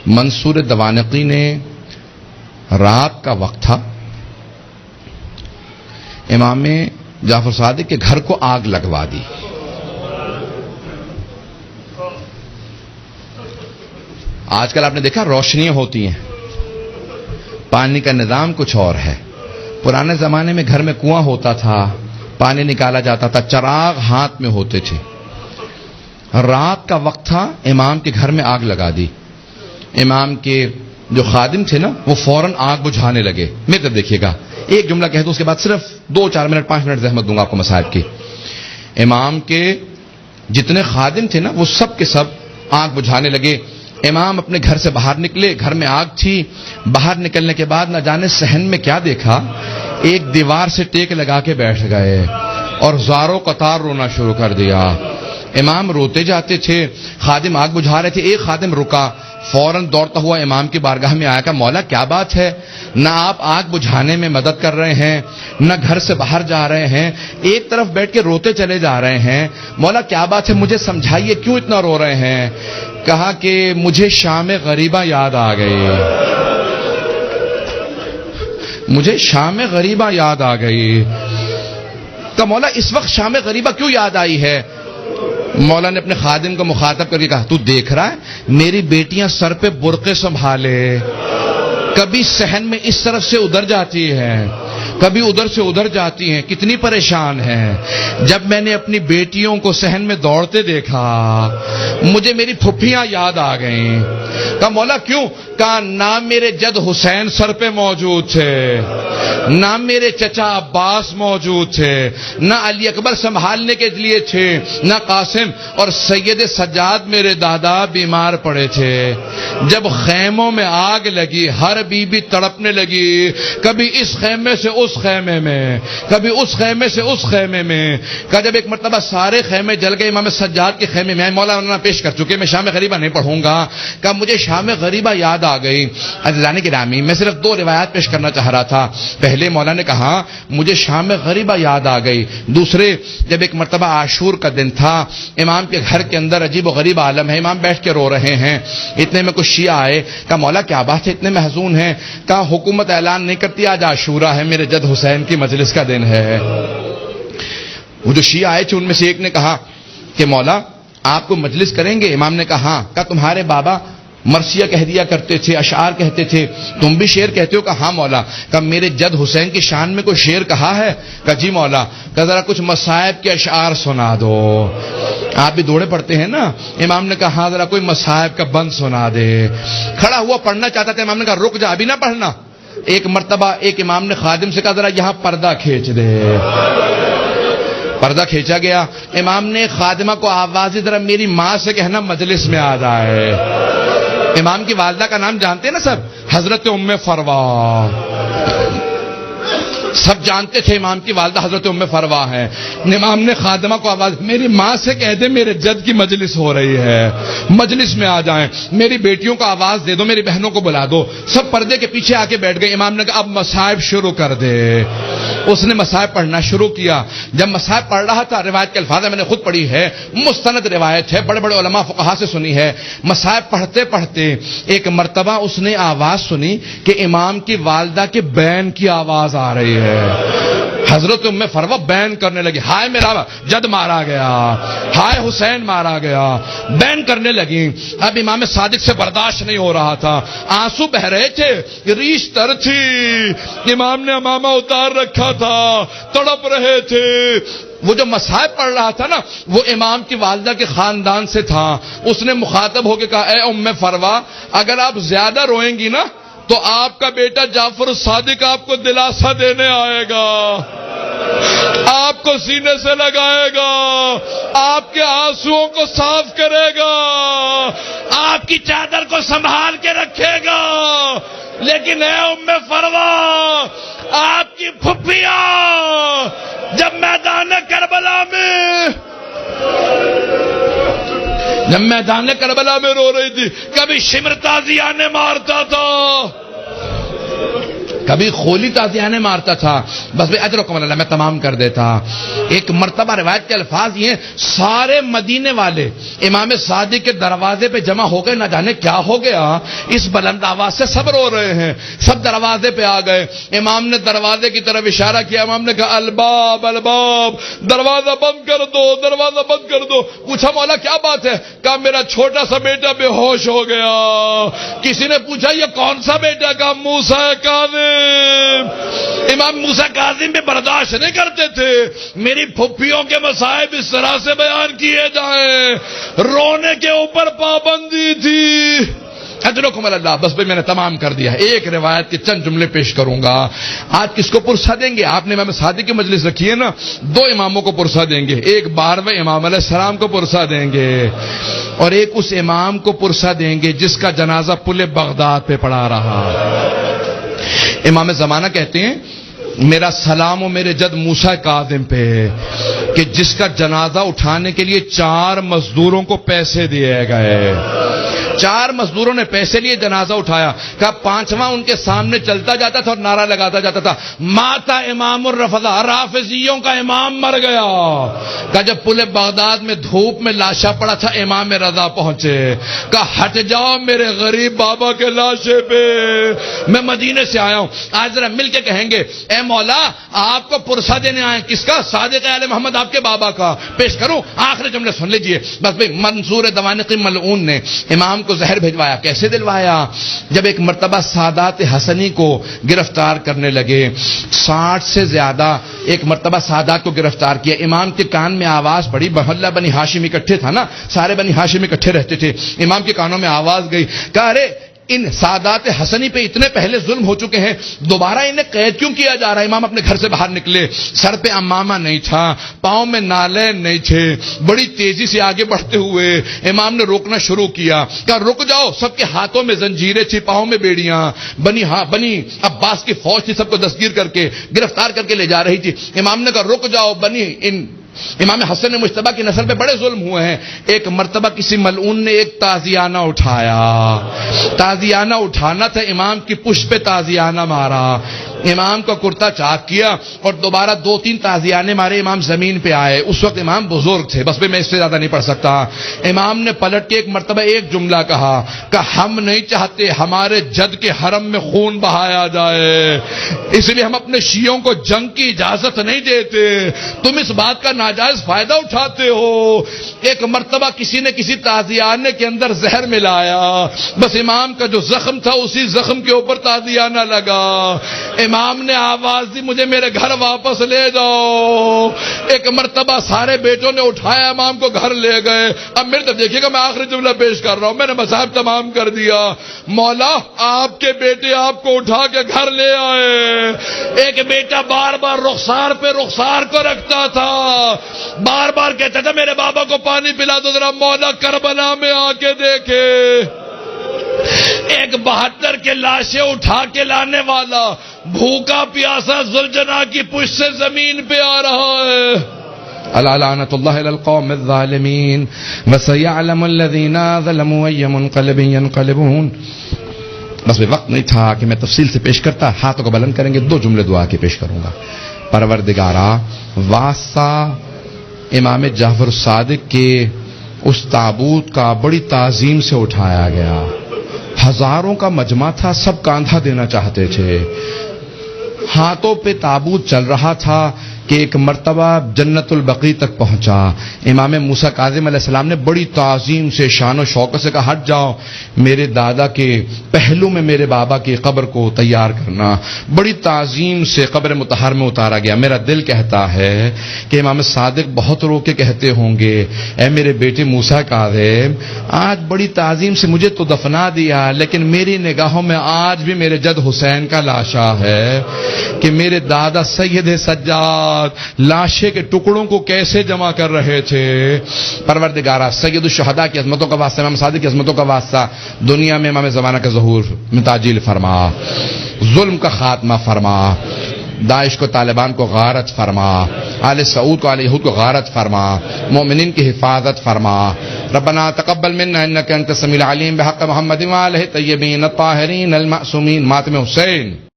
منصور دوانقی نے رات کا وقت تھا، امام جعفر صادق کے گھر کو آگ لگوا دی. آج کل آپ نے دیکھا روشنیاں ہوتی ہیں، پانی کا نظام کچھ اور ہے. پرانے زمانے میں گھر میں کنواں ہوتا تھا، پانی نکالا جاتا تھا، چراغ ہاتھ میں ہوتے تھے. رات کا وقت تھا، امام کے گھر میں آگ لگا دی. امام کے جو خادم تھے نا وہ فوراً آگ بجھانے لگے. میری طرف دیکھیے گا، ایک جملہ کہہ دوں اس کے بعد صرف 2-4 منٹ 5 منٹ زحمت دوں گا آپ کو مصائب کی. امام کے جتنے خادم تھے نا وہ سب کے سب آگ بجھانے لگے. امام اپنے گھر سے باہر نکلے، گھر میں آگ تھی. باہر نکلنے کے بعد نہ جانے صحن میں کیا دیکھا، ایک دیوار سے ٹیک لگا کے بیٹھ گئے اور زاروں قطار رونا شروع کر دیا. امام روتے جاتے تھے، خادم آگ بجھا رہے تھے. ایک خادم رکا، فوراً دوڑتا ہوا امام کی بارگاہ میں آیا کہ مولا کیا بات ہے، نہ آپ آگ بجھانے میں مدد کر رہے ہیں، نہ گھر سے باہر جا رہے ہیں، ایک طرف بیٹھ کے روتے چلے جا رہے ہیں. مولا کیا بات ہے، مجھے سمجھائیے کیوں اتنا رو رہے ہیں. کہا کہ مجھے شام غریبہ یاد آ گئی، مجھے شام غریبہ یاد آ گئی. کہ مولا اس وقت شام غریبہ کیوں یاد آئی ہے؟ مولا نے اپنے خادم کو مخاطب کر کے کہا تو دیکھ رہا ہے میری بیٹیاں سر پہ برقعے سنبھالے، کبھی صحن میں اس طرف سے ادھر جاتی ہیں، کبھی ادھر سے ادھر جاتی ہیں، کتنی پریشان ہیں. جب میں نے اپنی بیٹیوں کو صحن میں دوڑتے دیکھا مجھے میری پھپھیاں یاد آ گئیں. کہا مولا کیوں؟ کہا نام میرے جد حسین سر پہ موجود تھے، نہ میرے چچا عباس موجود تھے، نہ علی اکبر سنبھالنے کے لیے تھے، نہ قاسم، اور سید سجاد میرے دادا بیمار پڑے تھے. جب خیموں میں آگ لگی ہر بیوی تڑپنے لگی، کبھی اس خیمے سے اس خیمے میں، کبھی اس خیمے سے اس خیمے میں. کہ جب ایک مرتبہ سارے خیمے جل گئے، امام سجاد کے خیمے میں مولانا پیش کر چکے، میں شام غریبہ نہیں پڑھوں گا. کہ مجھے شام غریبہ یاد آ گئی. عزیزان گرامی میں صرف 2 روایات پیش کرنا چاہ رہا تھا. پہلے مولا نے کہا مجھے شام غریبہ یاد آ گئی. دوسرے جب ایک مرتبہ عاشور کا دن تھا، امام کے گھر کے اندر عجیب و غریب عالم ہے، امام بیٹھ کے رو رہے ہیں. اتنے میں کچھ شیعہ آئے. کہا مولا کیا بات ہے اتنے محزون ہیں؟ کہا حکومت اعلان نہیں کرتی آج عاشورہ ہے، میرے جد حسین کی مجلس کا دن ہے. وہ جو شیعہ آئے تھے ان میں سے ایک نے کہا کہ مولا آپ کو مجلس کریں گے؟ امام نے کہا ہاں. کہا تمہارے بابا مرثیہ کہہ دیا کرتے تھے، اشعار کہتے تھے، تم بھی شعر کہتے ہو؟ کہا ہاں مولا. کہا میرے جد حسین کی شان میں کوئی شعر کہا ہے؟ کہا جی مولا. کہا ذرا کچھ مصائب کے اشعار سنا دو. آپ بھی دوڑے پڑتے ہیں نا. امام نے کہا ہاں ذرا کوئی مصائب کا بند سنا دے. کھڑا ہوا پڑھنا چاہتا تھا، امام نے کہا رک جا ابھی نہ پڑھنا. ایک مرتبہ ایک امام نے خادم سے کہا ذرا یہاں پردہ کھینچ دے. پردہ کھینچا گیا. امام نے خادمہ کو آواز دی ذرا میری ماں سے کہنا مجلس میں آ جائے. امام کی والدہ کا نام جانتے ہیں نا سب، حضرت ام فروا. سب جانتے تھے امام کی والدہ حضرت ام فروا ہیں. امام نے خادمہ کو آواز میری ماں سے کہہ دے میرے جد کی مجلس ہو رہی ہے، مجلس میں آ جائیں. میری بیٹیوں کو آواز دے دو، میری بہنوں کو بلا دو. سب پردے کے پیچھے آ کے بیٹھ گئے. امام نے کہا اب مصائب شروع کر دے. اس نے مصائب پڑھنا شروع کیا. جب مصائب پڑھ رہا تھا، روایت کے الفاظ میں نے خود پڑھی ہے، مستند روایت ہے، بڑے بڑے علماء فقہا سے سنی ہے. مصائب پڑھتے پڑھتے ایک مرتبہ اس نے آواز سنی کہ امام کی والدہ کے بین کی آواز آ رہی ہے. حضرت ام فروا بین کرنے لگی، ہائے میرا جد مارا گیا، ہائے حسین مارا گیا. بین کرنے لگی. اب امام صادق سے برداشت نہیں ہو رہا تھا، آنسو بہ رہے تھے، ریش تر تھی. امام نے امامہ اتار رکھا تھا، تڑپ رہے تھے. وہ جو مصائب پڑھ رہا تھا نا وہ امام کی والدہ کے خاندان سے تھا. اس نے مخاطب ہو کے کہا اے ام فروا اگر آپ زیادہ روئیں گی نا تو آپ کا بیٹا جعفر الصادق آپ کو دلاسا دینے آئے گا، آپ کو سینے سے لگائے گا، آپ کے آنسوؤں کو صاف کرے گا، آپ کی چادر کو سنبھال کے رکھے گا. لیکن اے ام فروا آپ کی پھپھیاں جب میدان کربلا میں رو رہی تھی، کبھی شمر تازیانہ مارتا تھا، کبھی خولی تازیانے مارتا تھا، بس بھائی اجرکم اللہ میں تمام کر دیتا. ایک مرتبہ روایت کے الفاظ یہ ہیں، سارے مدینے والے امام صادق کے دروازے پہ جمع ہو گئے، نہ جانے کیا ہو گیا، اس بلند آواز سے سب رو رہے ہیں. سب دروازے پہ آ گئے. امام نے دروازے کی طرف اشارہ کیا. امام نے کہا الباب الباب، دروازہ بند کر دو، دروازہ بند کر دو. پوچھا مولا کیا بات ہے؟ کہا میرا چھوٹا سا بیٹا بے ہوش ہو گیا. کسی نے پوچھا یہ کون سا بیٹا؟ کہا موسیٰ کاظم. امام موسیٰ کاظم بھی برداشت نہیں کرتے تھے میری پھپھیوں کے مصائب اس طرح سے بیان کیے جائیں. رونے کے اوپر پابندی تھی. اجرکم اللہ. بس بھائی میں نے تمام کر دیا. ایک روایت کے چند جملے پیش کروں گا. آج کس کو پرسہ دیں گے؟ آپ نے امام صادق کی مجلس رکھی ہے نا، دو اماموں کو پرسہ دیں گے. ایک 12ویں امام علیہ السلام کو پرسہ دیں گے، اور ایک اس امام کو پرسہ دیں گے جس کا جنازہ پل بغداد پہ پڑا رہا. امام زمانہ کہتے ہیں میرا سلام و میرے جد موسیٰ کاظم پہ، کہ جس کا جنازہ اٹھانے کے لیے 4 مزدوروں کو پیسے دیے گئے. 4 مزدوروں نے پیسے لیے، جنازہ اٹھایا. کہا 5واں ان کے سامنے چلتا جاتا تھا اور نعرہ لگاتا جاتا تھا ماتا امام الرفضہ، رافضیوں کا امام مر گیا. کہا جب پل بغداد میں دھوپ میں لاشا پڑا تھا امام رضا پہنچے. کہا ہٹ جاؤ میرے غریب بابا کے لاشے پہ، میں مدینے سے آیا ہوں. آج ذرا مل کے کہیں گے اے مولا آپ کو پرسہ دینے آئے. کس کا؟ صادق آل محمد آپ کے بابا کا. پیش کروں؟ آخری جملے سن لیجئے. بس بھئی منصور دوانقی ملعون نے امام کو زہر بھجوایا. کیسے دلوایا؟ جب ایک مرتبہ سادات حسنی کو گرفتار کرنے لگے، 60 سے زیادہ ایک مرتبہ سادات کو گرفتار کیا. امام کے کان میں آواز پڑی. محلہ بنی ہاشم اکٹھے تھا نا، سارے بنی ہاشم اکٹھے رہتے تھے. امام کے کانوں میں آواز گئی. کہا ارے ان سادات حسنی پہ اتنے پہلے ظلم ہو چکے ہیں، دوبارہ انہیں قید کیوں کیا جا رہا ہے؟ امام اپنے گھر سے باہر نکلے. سر پہ امامہ نہیں تھا، پاؤں میں نالین نہیں تھے. بڑی تیزی سے آگے بڑھتے ہوئے امام نے روکنا شروع کیا. کہا رک جاؤ. سب کے ہاتھوں میں زنجیریں تھی، پاؤں میں بیڑیاں. بنی عباس کی فوج تھی، سب کو دستگیر کر کے گرفتار کر کے لے جا رہی تھی. امام نے کہا رک جاؤ، امام حسن مجتبیٰ کی نسل پہ بڑے ظلم ہوئے ہیں. ایک مرتبہ کسی ملعون نے ایک تازیانہ اٹھایا. تازیانہ اٹھانا تھا، امام کی پشت پہ تازیانہ مارا. امام کا کرتا چاک کیا اور دوبارہ 2-3 تازیانے مارے. امام زمین پہ آئے. اس وقت امام بزرگ تھے. بس میں اس سے زیادہ نہیں پڑھ سکتا. امام نے پلٹ کے ایک مرتبہ ایک جملہ کہا کہ ہم نہیں چاہتے ہمارے جد کے حرم میں خون بہایا جائے، اس لیے ہم اپنے شیعوں کو جنگ کی اجازت نہیں دیتے. تم اس بات کا ناجائز فائدہ اٹھاتے ہو. ایک مرتبہ کسی نے کسی تازیانے کے اندر زہر ملایا. بس امام کا جو زخم تھا اسی زخم کے اوپر تازیانہ لگا. امام نے آواز دی مجھے میرے گھر واپس لے جاؤ. ایک مرتبہ سارے بیٹوں نے اٹھایا، امام کو گھر لے گئے. اب میرے تو دیکھیے گا میں آخری جملہ پیش کر رہا ہوں. میں نے مصائب تمام کر دیا. مولا آپ کے بیٹے آپ کو اٹھا کے گھر لے آئے. ایک بیٹا بار بار رخسار پہ رخسار کو رکھتا تھا، بار بار کہتا تھا میرے بابا کو پانی پلا دو ذرا، مولا کربلا میں آ کے دیکھے. ایک 72 کے لاشیں اٹھا کے لانے والا بھوکا پیاسا ذوالجناح کی پشت سے زمین پہ آ رہا ہے. الا لعنت اللہ علی القوم الظالمین وسيعلم الذين ظلموا اي منقلب ينقلبون. بس وقت نہیں تھا کہ میں تفصیل سے پیش کرتا. ہاتھوں کو بلند کریں گے، 2 جملے دعا کے پیش کروں گا. پروردگارا واسطہ امام جعفر صادق کے اس تابوت کا بڑی تعظیم سے اٹھایا گیا. ہزاروں کا مجمع تھا، سب کاندھا دینا چاہتے تھے. ہاتھوں پہ تابوت چل رہا تھا کہ ایک مرتبہ جنت البقیع تک پہنچا. امام موسیٰ کاظم علیہ السلام نے بڑی تعظیم سے شان و شوکت سے کہا ہٹ جاؤ، میرے دادا کے پہلو میں میرے بابا کی قبر کو تیار کرنا. بڑی تعظیم سے قبر مطہر میں اتارا گیا. میرا دل کہتا ہے کہ امام صادق بہت رو کے کہتے ہوں گے اے میرے بیٹے موسیٰ کاظم، آج بڑی تعظیم سے مجھے تو دفنا دیا، لیکن میری نگاہوں میں آج بھی میرے جد حسین کا لاشا ہے کہ میرے دادا سید سجاد لاشے کے ٹکڑوں کو کیسے جمع کر رہے تھے. پروردگارا سید الشہداء کی عظمتوں کا واسطہ، امام صادق کی عظمتوں کا واسطہ دنیا میں امام زمانہ کا ظہور میں تعجیل فرما، ظلم کا خاتمہ فرما، داعش کو طالبان کو غارت فرما، آل سعود کو آل یہود کو غارت فرما، مومنین کی حفاظت فرما. ربنا تقبل منا انك انت السميع العليم بحق محمد وآله الطيبين الطاهرين المعصومين. ماتم حسین.